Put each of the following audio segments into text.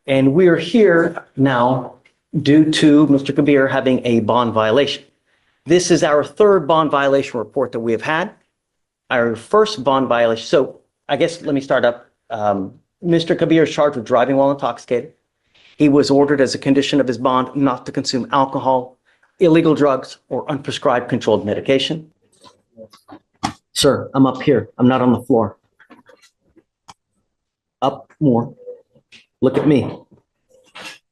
And we're here now due to Mr. Kabir having a bond violation. This is our third bond violation report that we have had. Our first bond violation. So I guess let me start up. Mr. Kabir is charged with driving while intoxicated. He was ordered as a condition of his bond not to consume alcohol, illegal drugs, or unprescribed controlled medication. Sir, I'm up here. I'm not on the floor. Up more. Look at me.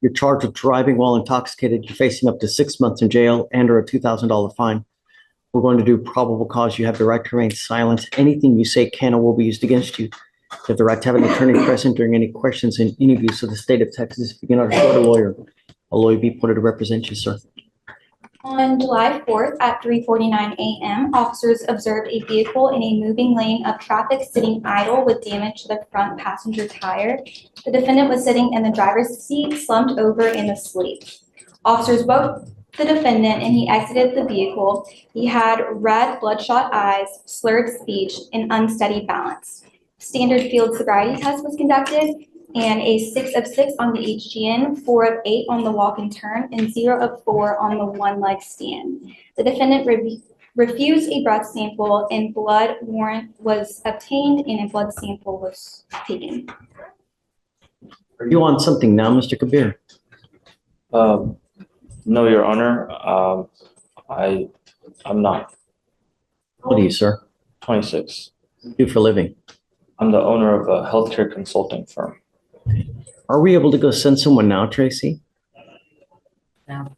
You're charged with driving while intoxicated. You're facing up to 6 months in jail and or a $2,000 fine. We're going to do probable cause. You have the right to remain silent. Anything you say can or will be used against you. You have the right to have an attorney present during any questions and interviews of the state of Texas. If you cannot afford a lawyer will be appointed to represent you, sir. On July 4th at 3:49 a.m., officers observed a vehicle in a moving lane of traffic sitting idle with damage to the front passenger tire. The defendant was sitting in the driver's seat, slumped over in asleep. Officers woke the defendant and he exited the vehicle. He had red, bloodshot eyes, slurred speech, and unsteady balance. Standard field sobriety test was conducted, and a 6 of 6 on the HGN, 4 of 8 on the walk and turn, and 0 of 4 on the one leg stand. The defendant refused a breath sample, and blood warrant was obtained, and a blood sample was taken. Are you on something now, Mr. Kabir? No, Your Honor. I'm not. How old are you, sir? 26. What do you do for a living? I'm the owner of a healthcare consulting firm. Are we able to go send someone now, Tracy? No.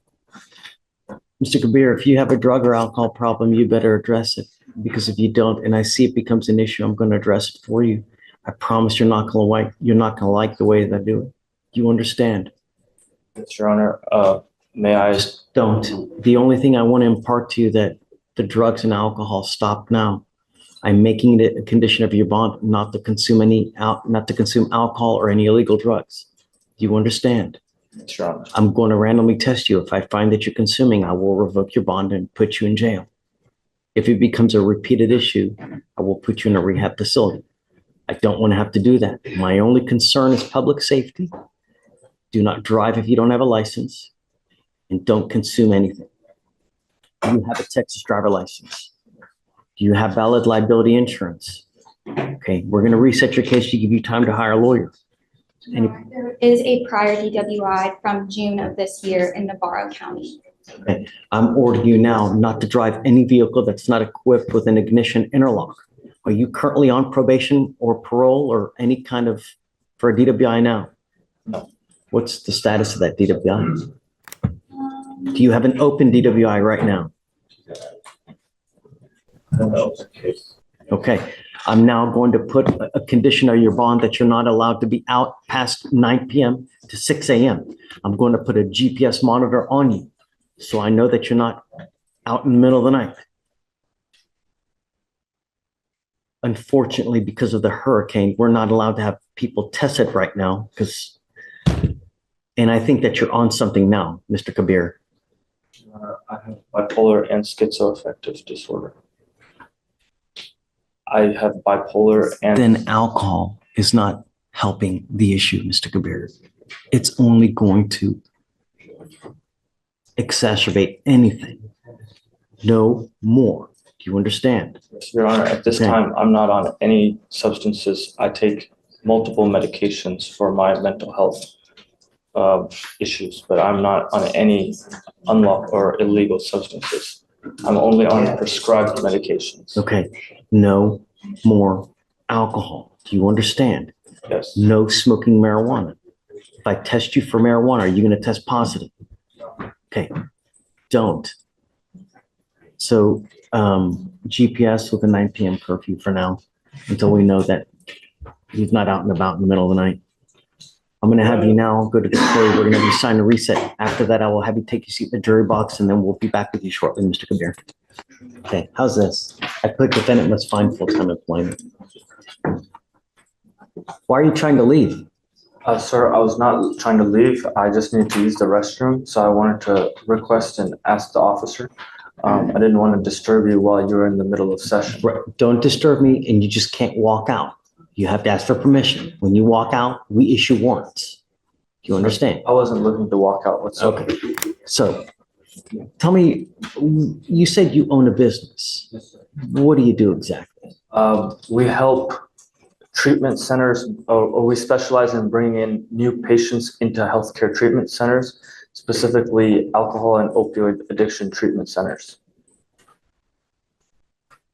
Mr. Kabir, if you have a drug or alcohol problem, you better address it. Because if you don't, and I see it becomes an issue, I'm going to address it for you. I promise you're not going to like the way that I do it. Do you understand? Yes, Your Honor. May I? Just don't. The only thing I want to impart to you that the drugs and alcohol stop now. I'm making it a condition of your bond not to consume alcohol or any illegal drugs. Do you understand? Yes, Your Honor. I'm going to randomly test you. If I find that you're consuming, I will revoke your bond and put you in jail. If it becomes a repeated issue, I will put you in a rehab facility. I don't want to have to do that. My only concern is public safety. Do not drive if you don't have a license, and don't consume anything. Do you have a Texas driver license? Do you have valid liability insurance? Okay, we're going to reset your case to give you time to hire a lawyer. There is a prior DWI from June of this year in Navarro County. Okay. I'm ordering you now not to drive any vehicle that's not equipped with an ignition interlock. Are you currently on probation or parole or any kind of for a DWI now? No. What's the status of that DWI? Do you have an open DWI right now? Okay, I'm now going to put a condition of your bond that you're not allowed to be out past 9 p.m. to 6 a.m. I'm going to put a GPS monitor on you so I know that you're not out in the middle of the night. Unfortunately, because of the hurricane, we're not allowed to have people tested right now and I think that you're on something now, Mr. Kabir. I have bipolar and schizoaffective disorder. I have bipolar and... Then alcohol is not helping the issue, Mr. Kabir. It's only going to exacerbate anything. No more. Do you understand? Yes, Your Honor, at this time, I'm not on any substances. I take multiple medications for my mental health issues, but I'm not on any unlawful or illegal substances. I'm only on prescribed medications. Okay. No more alcohol. Do you understand? Yes. No smoking marijuana. If I test you for marijuana, are you going to test positive? Okay. Don't. So GPS with a 9 p.m. curfew for now until we know that he's not out and about in the middle of the night. I'm going to have you now go to the jury. We're going to be signing a reset. After that, I will have you take your seat in the jury box, and then we'll be back with you shortly, Mr. Kabir. Okay, how's this? I put defendant must find full-time employment. Why are you trying to leave? Sir, I was not trying to leave. I just need to use the restroom, so I wanted to request and ask the officer. I didn't want to disturb you while you're in the middle of session. Right. Don't disturb me, and you just can't walk out. You have to ask for permission. When you walk out, we issue warrants. Do you understand? I wasn't looking to walk out whatsoever. Okay, so tell me, you said you own a business. What do you do exactly? We help treatment centers, or we specialize in bringing in new patients into healthcare treatment centers, specifically alcohol and opioid addiction treatment centers.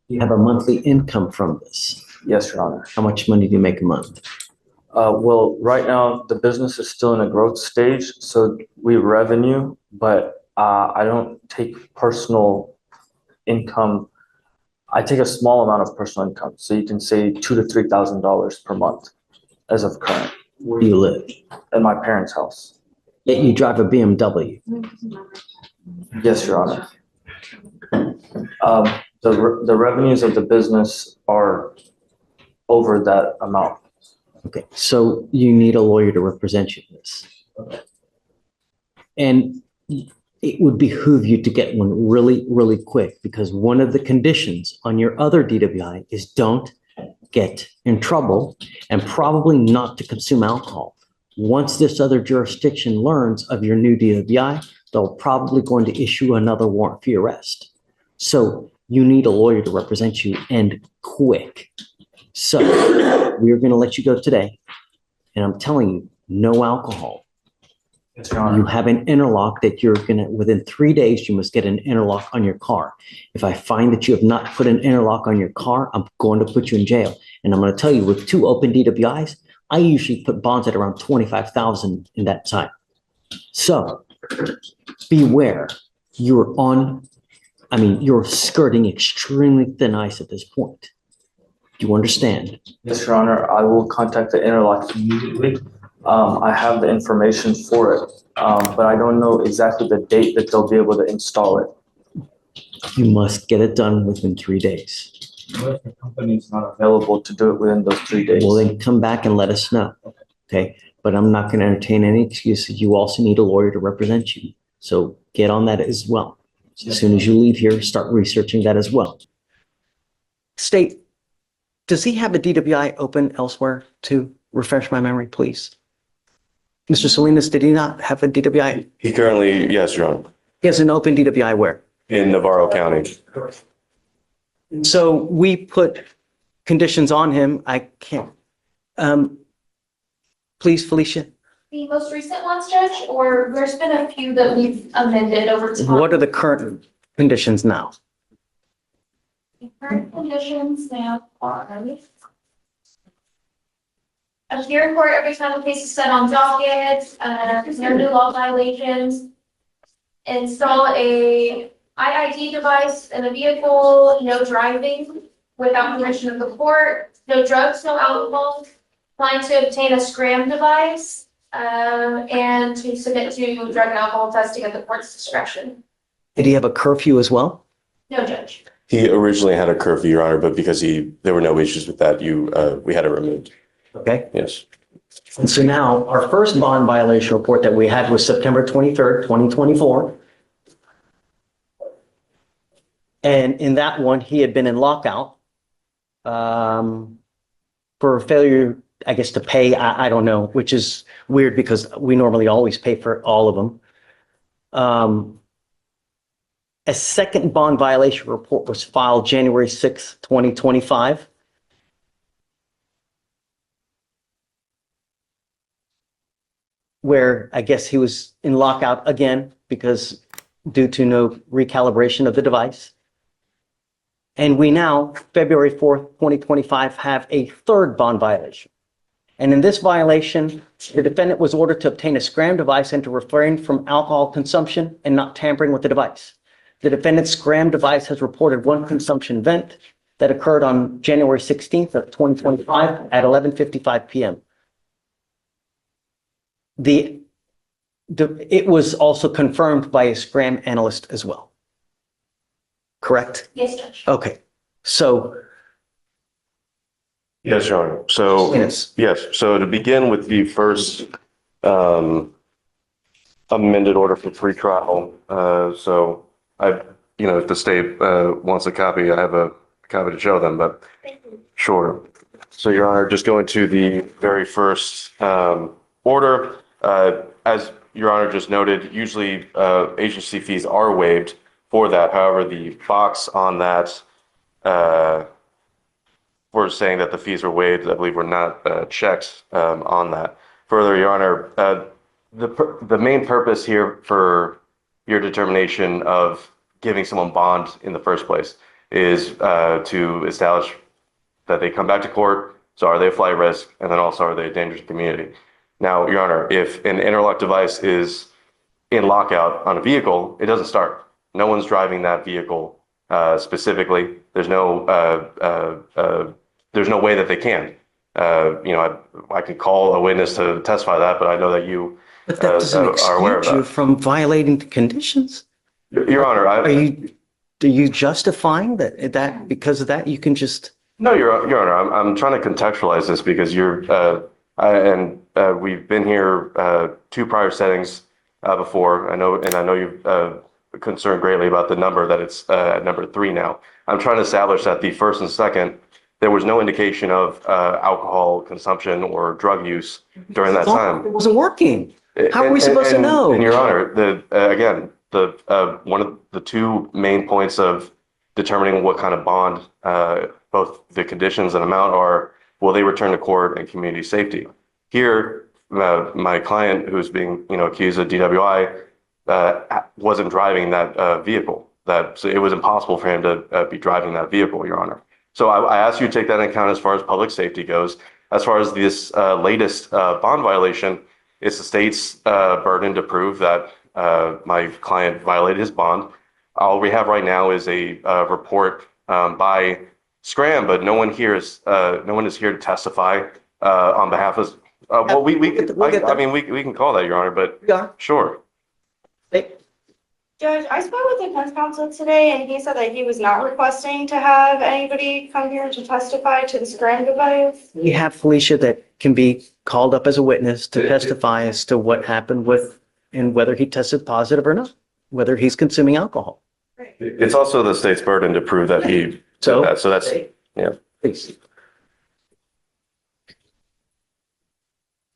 You have a monthly income from this. Yes, Your Honor. How much money do you make a month? Well, right now, the business is still in a growth stage, so we revenue, but I don't take personal income. I take a small amount of personal income, so you can say $2,000 to $3,000 per month as of current. Where do you live? At my parents' house. Yet you drive a BMW. Yes, Your Honor. The revenues of the business are over that amount. Okay, so you need a lawyer to represent you in this. And it would behoove you to get one really, really quick, because one of the conditions on your other DWI is don't get in trouble and probably not to consume alcohol. Once this other jurisdiction learns of your new DWI, they're probably going to issue another warrant for your arrest. So you need a lawyer to represent you, and quick. So we're going to let you go today. And I'm telling you, no alcohol. Yes, Your Honor. You have an interlock that you're going to, within 3 days, you must get an interlock on your car. If I find that you have not put an interlock on your car, I'm going to put you in jail. And I'm going to tell you, with 2 open DWIs, I usually put bonds at around $25,000 in that time. So beware. You're skirting extremely thin ice at this point. Do you understand? Yes, Your Honor. I will contact the interlock immediately. I have the information for it, but I don't know exactly the date that they'll be able to install it. You must get it done within 3 days. What if the company's not available to do it within those 3 days? Well, then come back and let us know. Okay? But I'm not going to entertain any excuses. You also need a lawyer to represent you. So get on that as well. As soon as you leave here, start researching that as well. State, does he have a DWI open elsewhere to refresh my memory, please? Mr. Salinas, did he not have a DWI? He currently, yes, Your Honor, He has an open DWI where? in Navarro County. So we put conditions on him. I can't. Please, Felicia, The most recent ones, Judge, or there's been a few that we've amended over time. what are the current conditions now? The current conditions now are appear in court every time the case is set on docket, no new law violations, install a IID device in the vehicle, no driving without permission of the court, no drugs, no alcohol, plan to obtain a SCRAM device, and to submit to drug and alcohol testing at the court's discretion. Did he have a curfew as well? No, Judge. He originally had a curfew, Your Honor, but because there were no issues with that, we had it removed. Okay. Yes. And so now our first bond violation report that we had was September 23rd, 2024. And in that one, he had been in lockout for failure, I guess, to pay. I don't know, which is weird because we normally always pay for all of them. A second bond violation report was filed January 6th, 2025. Where I guess he was in lockout again because due to no recalibration of the device. And we now, February 4th, 2025, have a third bond violation. And in this violation, the defendant was ordered to obtain a SCRAM device and to refrain from alcohol consumption and not tampering with the device. The defendant's SCRAM device has reported one consumption event that occurred on January 16th of 2025 at 11:55 p.m. It was also confirmed by a SCRAM analyst as well. Correct? Yes, Judge. Okay. So, Yes, Your Honor. So, yes. yes. So to begin with the first amended order for pretrial. So if the state wants a copy, I have a copy to show them, but sure. So Your Honor, just going to the very first order. As Your Honor just noted, usually agency fees are waived for that. However, the box on that for saying that the fees were waived, I believe were not checked on that. Further, Your Honor, the main purpose here for your determination of giving someone bond in the first place is to establish that they come back to court. So are they a flight risk? And then also, are they a danger to the community? Now, Your Honor, if an interlock device is in lockout on a vehicle, it doesn't start. No one's driving that vehicle specifically. There's no way that they can. I could call a witness to testify that, but I know that you But that doesn't are aware of excuse you that. from violating the conditions. Your Honor, Are you justifying that because of that, you can just, no, Your Honor, I'm trying to contextualize this because we've been here two prior settings before. I know you've concerned greatly about the number that it's at number 3 now. I'm trying to establish that the first and second, there was no indication of alcohol consumption or drug use during that time. it wasn't working. How are we supposed to know? And Your Honor, again, one of the two main points of determining what kind of bond, both the conditions and amount are, will they return to court and community safety? Here, my client who's being, accused of DWI, wasn't driving that vehicle. So it was impossible for him to be driving that vehicle, Your Honor. So I ask you to take that into account as far as public safety goes. As far as this latest bond violation, it's the state's burden to prove that my client violated his bond. All we have right now is a report by SCRAM, but no one is here to testify on behalf of. Well, we can call that, Your Honor, but Yeah. sure. Judge, I spoke with the defense counsel today and he said that he was not requesting to have anybody come here to testify to the SCRAM device. We have Felicia that can be called up as a witness to testify as to what happened with and whether he tested positive or not, whether he's consuming alcohol. It's also the state's burden to prove that he did So- that. So that's, yeah. Please.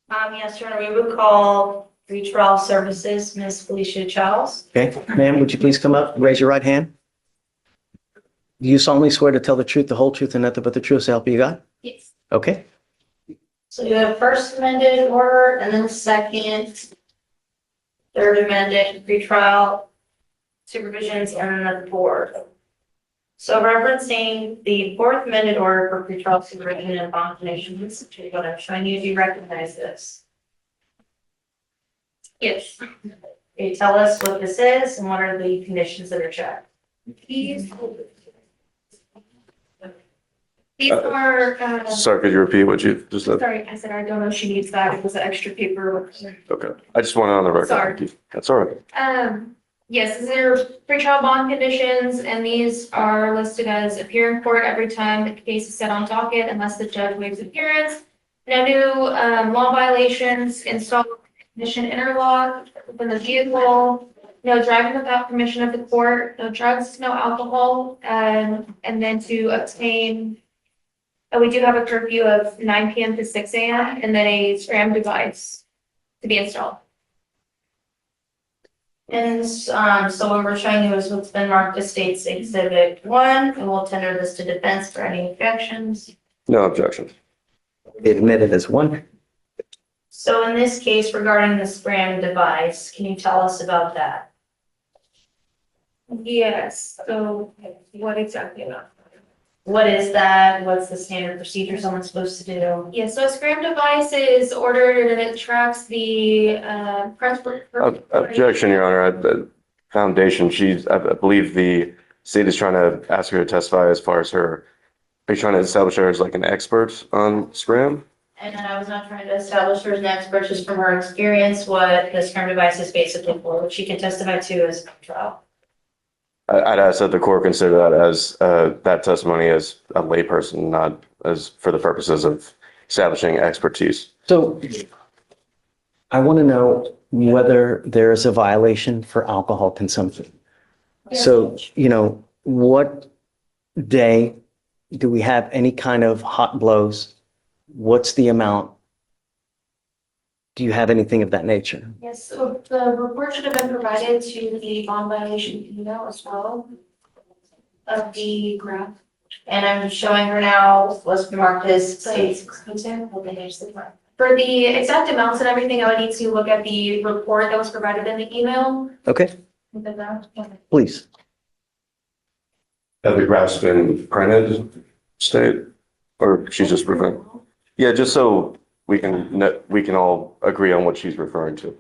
Yes, Your Honor, we would call retrial services, Ms. Felicia Charles. Okay, ma'am, would you please come up, raise your right hand? Do you solemnly swear to tell the truth, the whole truth, and nothing but the truth, so help you God? Yes. Okay, So you have first amended order and then second, third amended retrial supervisions and then the fourth. So referencing the fourth amended order for pretrial supervision and bond conditions, what I'm showing you, do you recognize this? Yes. Can you tell us what this is and what are the conditions that are checked? These are, Sorry, could you repeat what you just said? sorry, I said I don't know if she needs that. It was an extra paper. Okay. I just want it on the record. Sorry. That's all right. Yes, these are pretrial bond conditions, and these are listed as appear in court every time the case is set on docket unless the judge waives appearance. No new law violations, install ignition interlock within the vehicle, no driving without permission of the court, no drugs, no alcohol, and then to obtain, we do have a curfew of 9 p.m. to 6 a.m. and then a SCRAM device to be installed. And so what we're showing you is what's been marked as State's Exhibit 1, and we'll tender this to defense for any objections. No objections. it admitted as one. So in this case regarding the SCRAM device, can you tell us about that? Yes, so what exactly about? What is that? What's the standard procedure someone's supposed to do? Yeah, so a SCRAM device is ordered and it tracks the press. Objection, Your Honor. Foundation, I believe the state is trying to ask her to testify as far as are you trying to establish her as like an expert on SCRAM? And I was not trying to establish her as an expert, just from her experience, what the SCRAM device is basically for, which she can testify to as a trial. I'd ask that the court consider that as that testimony as a layperson, not as for the purposes of establishing expertise. So I want to know whether there is a violation for alcohol consumption. So, what day do we have any kind of hot blows? What's the amount? Do you have anything of that nature? Yes, so the report should have been provided to the bond violation email as well of the graph. And I'm showing her now what's marked as states. For the exact amounts and everything, I would need to look at the report that was provided in the email. Okay, please. Have the graphs been printed, state, or she's just referring? Yeah, just so we can all agree on what she's referring to.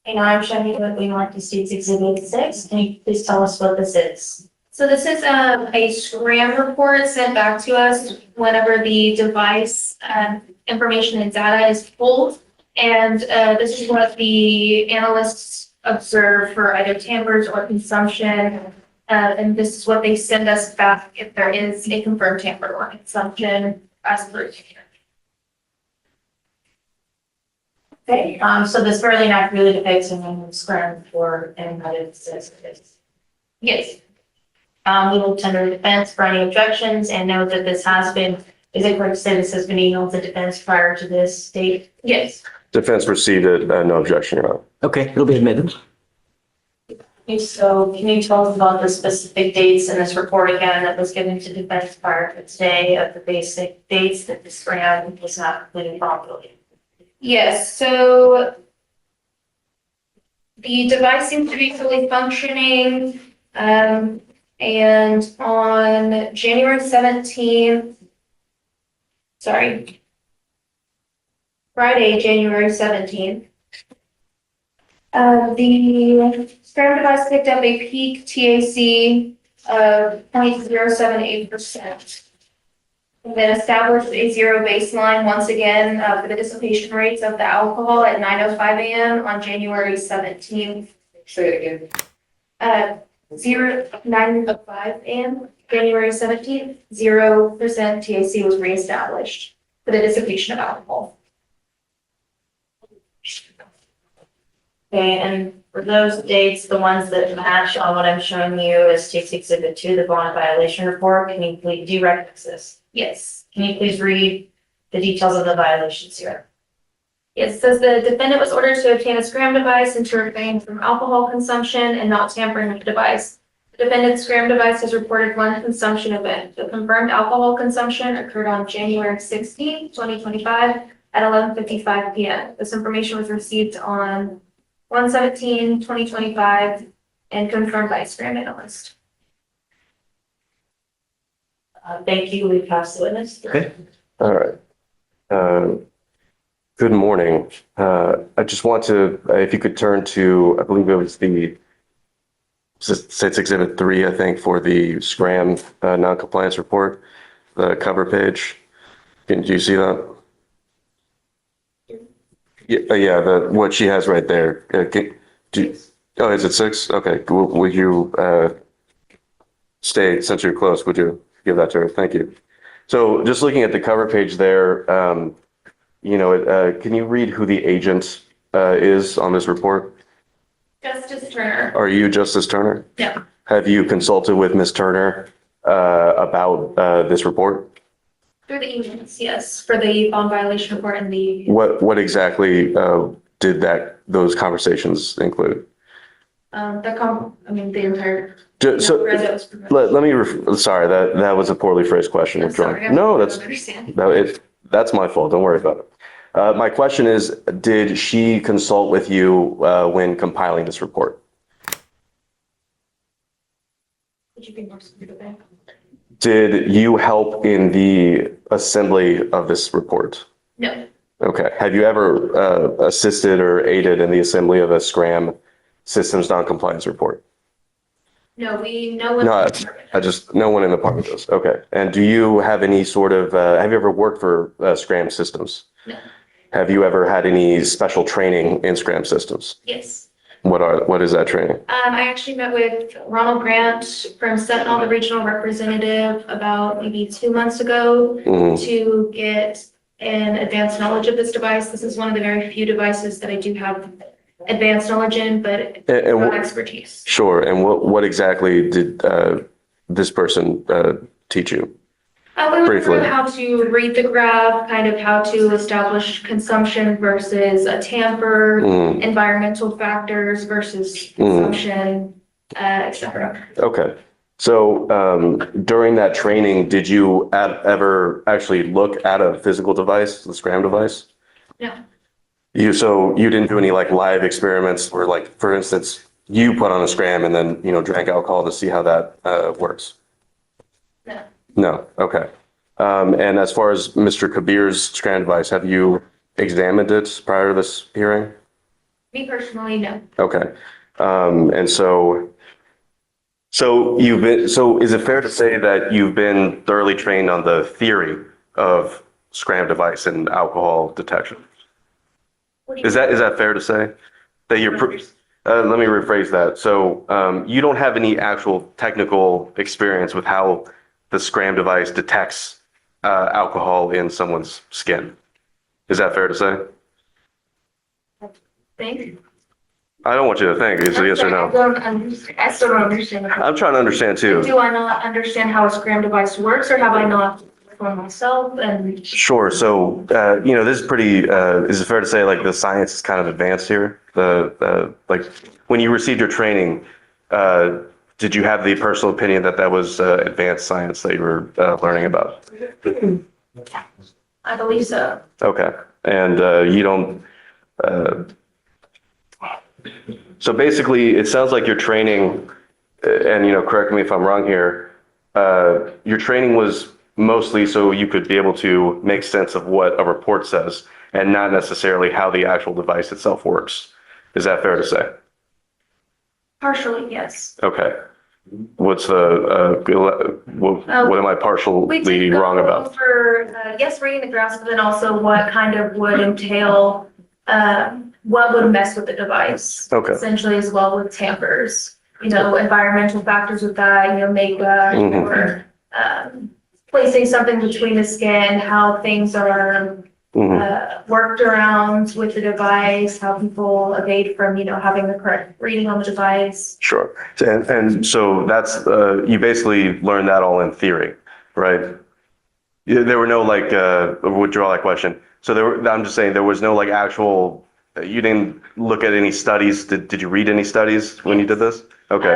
And now I'm showing you what we marked as states exhibit 6. Can you please tell us what this is? So this is a SCRAM report sent back to us whenever the device information and data is pulled. And this is what the analysts observe for either tampers or consumption. And this is what they send us back if there is a confirmed tamper or consumption as per. Okay, so this very accurately depicts a minimum SCRAM for anybody that says it is. Yes, We will tender defense for any objections and note that this has been, is it correct to say this has been emailed to defense prior to this date? yes. Defense received it, no objection, Your Honor. Okay, it'll be admitted. Okay, so can you tell us about the specific dates in this report again that was given to defense prior to today of the basic dates that the SCRAM was not completed properly? Yes, so the device seems to be fully functioning. And on January 17th, Friday, January 17th, the SCRAM device picked up a peak TAC of 0.078%. And then established a zero baseline once again for the dissipation rates of the alcohol at 9:05 a.m. on January 17th. Say it again. 9:05 a.m. January 17th, 0% TAC was reestablished for the dissipation of alcohol. Okay, and for those dates, the ones that match on what I'm showing you as State's Exhibit 2, the bond violation report, can you please, do you recognize this? Yes. Can you please read the details of the violations here? Yes, it says the defendant was ordered to obtain a SCRAM device and to refrain from alcohol consumption and not tampering with the device. The defendant's SCRAM device has reported one consumption event. The confirmed alcohol consumption occurred on January 16, 2025 at 11:55 p.m. This information was received on 1/17/2025 and confirmed by a SCRAM analyst. Thank you. We pass the witness. Okay. All right. Good morning. I just want to, if you could turn to, I believe it was the State's Exhibit 3, I think, for the SCRAM non-compliance report, the cover page. Do you see that? Yeah, what she has right there. Oh, is it 6? Okay. Would you stay, since you're close, would you give that to her? Thank you. So just looking at the cover page there, can you read who the agent is on this report? Justice Turner. Are you Justice Turner? Yeah. Have you consulted with Ms. Turner about this report? Through the emails, yes, for the bond violation report and the. What exactly did those conversations include? The entire. So let me, sorry, that was a poorly phrased question. I'm sorry, No, I don't understand. that's my fault. Don't worry about it. My question is, did she consult with you when compiling this report? Would you be more specific? Did you help in the assembly of this report? No. Okay. Have you ever assisted or aided in the assembly of a SCRAM systems non-compliance report? No, no one. No, no one in the department does. Okay. And do you have any sort of, have you ever worked for SCRAM systems? No. Have you ever had any special training in SCRAM systems? Yes. What is that training? I actually met with Ronald Grant from Sentinel, the regional representative, about maybe 2 months ago to get an advanced knowledge of this device. This is one of the very few devices that I do have advanced knowledge in, but not expertise. Sure. And what exactly did this person teach you? We went Briefly. through how to read the graph, kind of how to establish consumption versus a tamper, Mm, environmental factors versus consumption, et cetera. okay. So during that training, did you ever actually look at a physical device, the SCRAM device? No. So you didn't do any like live experiments where like, for instance, you put on a SCRAM and then, drank alcohol to see how that works? No. No, okay. And as far as Mr. Kabir's SCRAM device, have you examined it prior to this hearing? Me personally, no. Okay. And so is it fair to say that you've been thoroughly trained on the theory of SCRAM device and alcohol detection? What do you Is that fair to say? That let me rephrase that. So you don't have any actual technical experience with how the SCRAM device detects alcohol in someone's skin. Is that fair to say? think? I don't want you to think. It's a yes or no. I still don't understand. I'm trying to understand too. Do I not understand how a SCRAM device works, or have I not for myself? And Sure. So, this is pretty, is it fair to say like the science is kind of advanced here? Like when you received your training, did you have the personal opinion that that was advanced science that you were learning about? I believe so. Okay. And you don't, so basically it sounds like your training, and correct me if I'm wrong here, your training was mostly so you could be able to make sense of what a report says and not necessarily how the actual device itself works. Is that fair to say? Partially, yes. Okay. What's what am I We partially did go wrong about? over, yes, reading the graphs, but then also what kind of would entail, what would mess with the device. Okay. Essentially as well with tampers, environmental factors with that, makeup Mhm. or, placing something between the skin, how things are worked around with the device, how people evade from, having the correct reading on the device. Sure. And so that's, you basically learned that all in theory, right? There were no like, withdraw that question. So I'm just saying there was no like actual, you didn't look at any studies. Did you read any studies when you did this? Okay.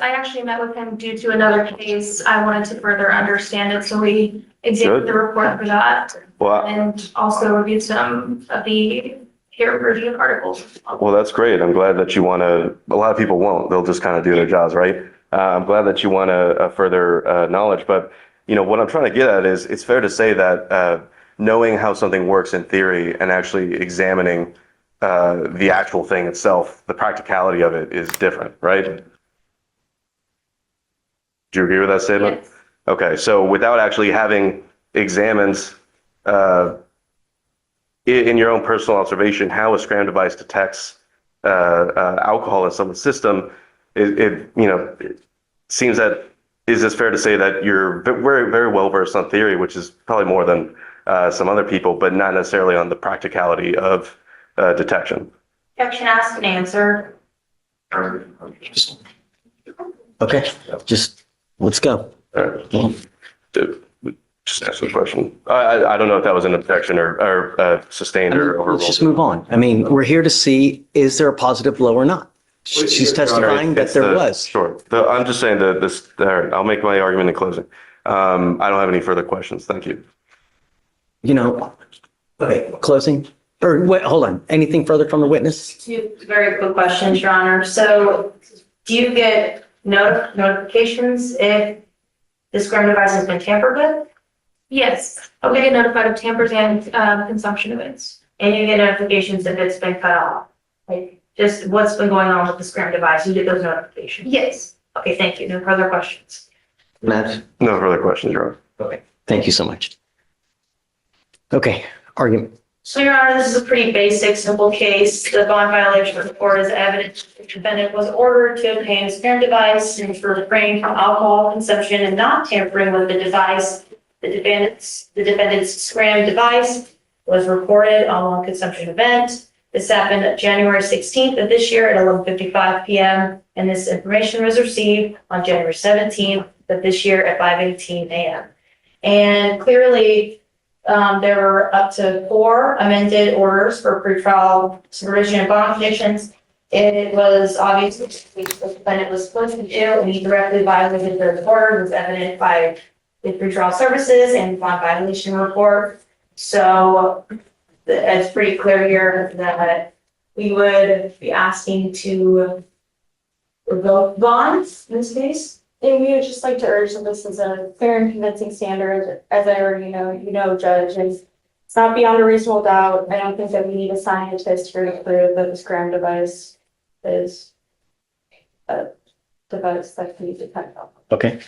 I actually met with him due to another case. I wanted to further understand it, so we examined the report for that. Well, And also reviewed some of the peer-reviewed articles. well, that's great. I'm glad that you want to, a lot of people won't. They'll just kind of do their jobs, right? I'm glad that you want to further knowledge, but what I'm trying to get at is it's fair to say that knowing how something works in theory and actually examining the actual thing itself, the practicality of it is different, right? Do you agree with that statement? Yes. Okay, so without actually having examined in your own personal observation how a SCRAM device detects alcohol in someone's system, it seems that, is this fair to say that you're very, very well versed on theory, which is probably more than some other people, but not necessarily on the practicality of detection? Objection asked and answered. Okay, just, let's go. All right. Just answer the question. I don't know if that was an objection or sustained or overruled. Let's just move on. I mean, we're here to see, is there a positive blow or not? She's testifying that there was. Sure. I'm just saying that this, all right, I'll make my argument in closing. I don't have any further questions. Thank you. Okay, closing, or wait, hold on. Anything further from the witness? Two very quick questions, Your Honor. So do you get notifications if the SCRAM device has been tampered with? Yes, we get notified of tampers and consumption events. And you get notifications if it's been cut off? Like, just what's been going on with the SCRAM device? You get those notifications? Yes. Okay, thank you. No further questions. Matt? No further questions, Your Honor. Okay, thank you so much. Okay, argument. So, Your Honor, this is a pretty basic, simple case. The bond violation report is evidence the defendant was ordered to obtain a SCRAM device and for refraining from alcohol consumption and not tampering with the device. The defendant's SCRAM device was reported on a consumption event. This happened January 16th of this year at 11:55 p.m. And this information was received on January 17th of this year at 5:18 a.m. And clearly, there were up to 4 amended orders for pretrial supervision and bond conditions. It was obvious the defendant was supposed to do, and he directly violated the order, was evident by the pretrial services and bond violation report. So it's pretty clear here that we would be asking to revoke bonds in this case. And we would just like to urge that this is a fair and convincing standard, as I already know, Judge, and it's not beyond a reasonable doubt. I don't think that we need a scientist here to prove that the SCRAM device is a device that can be detected. Okay.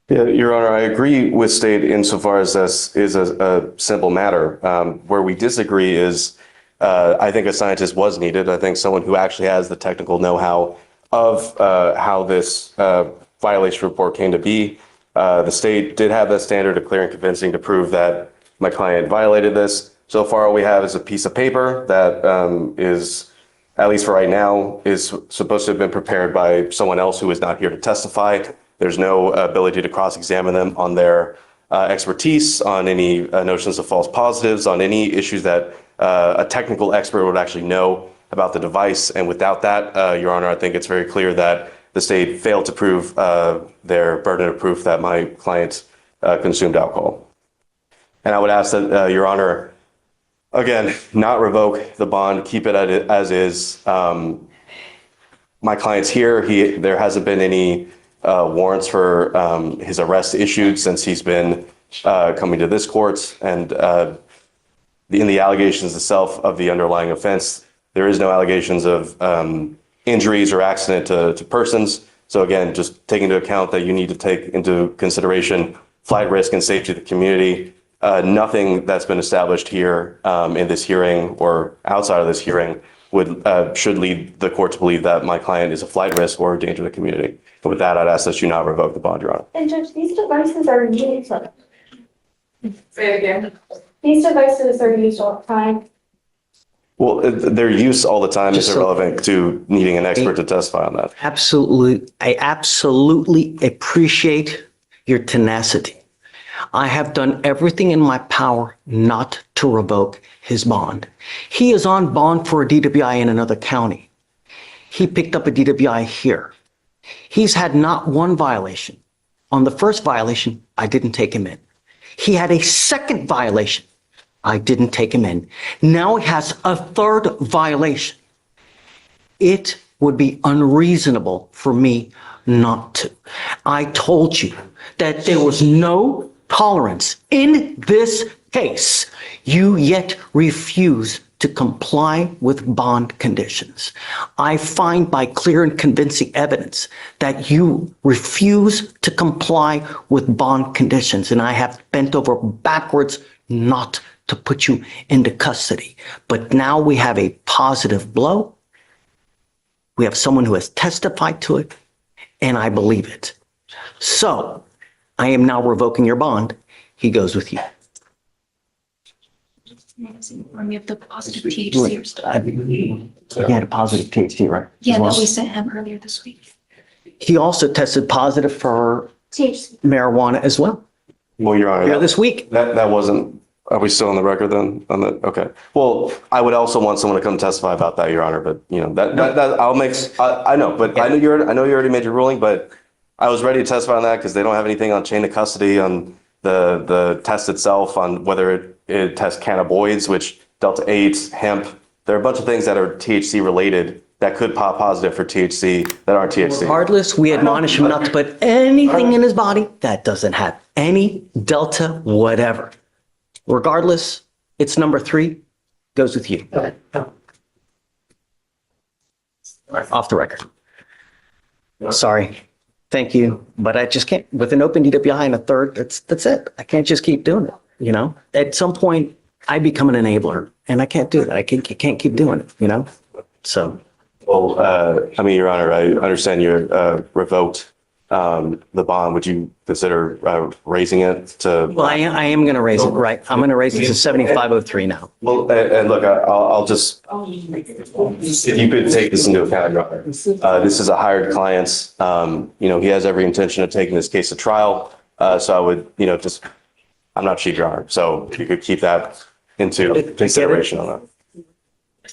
Yeah, Your Honor, I agree with state insofar as this is a simple matter. Where we disagree is, I think a scientist was needed. I think someone who actually has the technical know-how of how this violation report came to be. The state did have that standard of clear and convincing to prove that my client violated this. So far, all we have is a piece of paper that is, at least for right now, is supposed to have been prepared by someone else who is not here to testify. There's no ability to cross-examine them on their expertise, on any notions of false positives, on any issues that a technical expert would actually know about the device. And without that, Your Honor, I think it's very clear that the state failed to prove their burden of proof that my client consumed alcohol. And I would ask that, Your Honor, again, not revoke the bond, keep it as is. My client's here. There hasn't been any warrants for his arrest issued since he's been coming to this court. And in the allegations itself of the underlying offense, there is no allegations of injuries or accident to persons. So again, just take into account that you need to take into consideration flight risk and safety of the community. Nothing that's been established here in this hearing or outside of this hearing should lead the court to believe that my client is a flight risk or a danger to the community. And with that, I'd ask that you not revoke the bond, Your Honor. And Judge, these devices are used. Say it again. These devices are used all the time. Well, their use all the time is irrelevant to needing an expert to testify on that. Absolutely. I absolutely appreciate your tenacity. I have done everything in my power not to revoke his bond. He is on bond for a DWI in another county. He picked up a DWI here. He's had not one violation. On the first violation, I didn't take him in. He had a second violation. I didn't take him in. Now he has a third violation. It would be unreasonable for me not to. I told you that there was no tolerance in this case. You yet refuse to comply with bond conditions. I find by clear and convincing evidence that you refuse to comply with bond conditions, and I have bent over backwards not to put you into custody. But now we have a positive blow. We have someone who has testified to it, and I believe it. So I am now revoking your bond. He goes with you. When we have the positive THC or stuff. He had a positive THC, right? Yeah, As well? that we sent him earlier this week. He also tested positive for THC. marijuana as well. Well, Your Honor, This week. that wasn't, are we still on the record then? On the, okay. Well, I would also want someone to come testify about that, Your Honor, but you know, that I'll make, I know, but I know you already made your ruling, but I was ready to testify on that because they don't have anything on chain of custody on the test itself, on whether it tests cannabinoids, which Delta-8, hemp. There are a bunch of things that are THC related that could pop positive for THC that aren't THC. Regardless, we admonish him not to put anything in his body that doesn't have any Delta whatever. Regardless, it's number 3, goes with you. Off the record. Sorry. Thank you. But I just can't, with an open DWI and a third, that's it. I can't just keep doing it. You know, at some point I become an enabler and I can't do that. I can't keep doing it, you know? So. Well, I mean, Your Honor, I understand you revoked the bond. Would you consider raising it to? Well, I am going to raise it, right? I'm going to raise it to 7503 now. Well, and look, I'll just, if you could take this into account, Your Honor. This is a hired client. You know, he has every intention of taking this case to trial. So I would, you know, just I'm not Chief Your Honor, so you could keep that into consideration on that.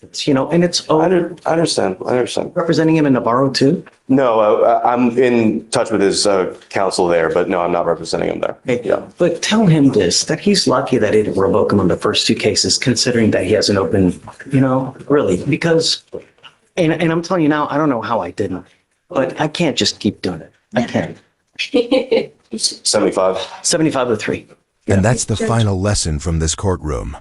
It's, and it's I understand. representing him in Navarro too. No, I'm in touch with his counsel there, but no, I'm not representing him there. Hey, Yeah. but tell him this, that he's lucky that he didn't revoke him on the first two cases, considering that he has an open, really, because, and I'm telling you now, I don't know how I didn't, but I can't just keep doing it. I can't. 75. 75-3. And that's the final lesson from this courtroom.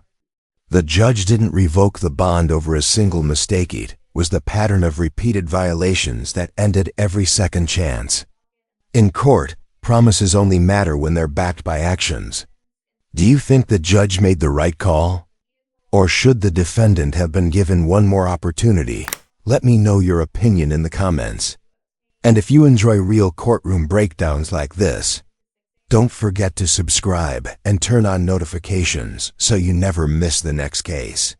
The judge didn't revoke the bond over a single mistake. It was the pattern of repeated violations that ended every second chance. In court, promises only matter when they're backed by actions. Do you think the judge made the right call? Or should the defendant have been given one more opportunity? Let me know your opinion in the comments. And if you enjoy real courtroom breakdowns like this, don't forget to subscribe and turn on notifications so you never miss the next case.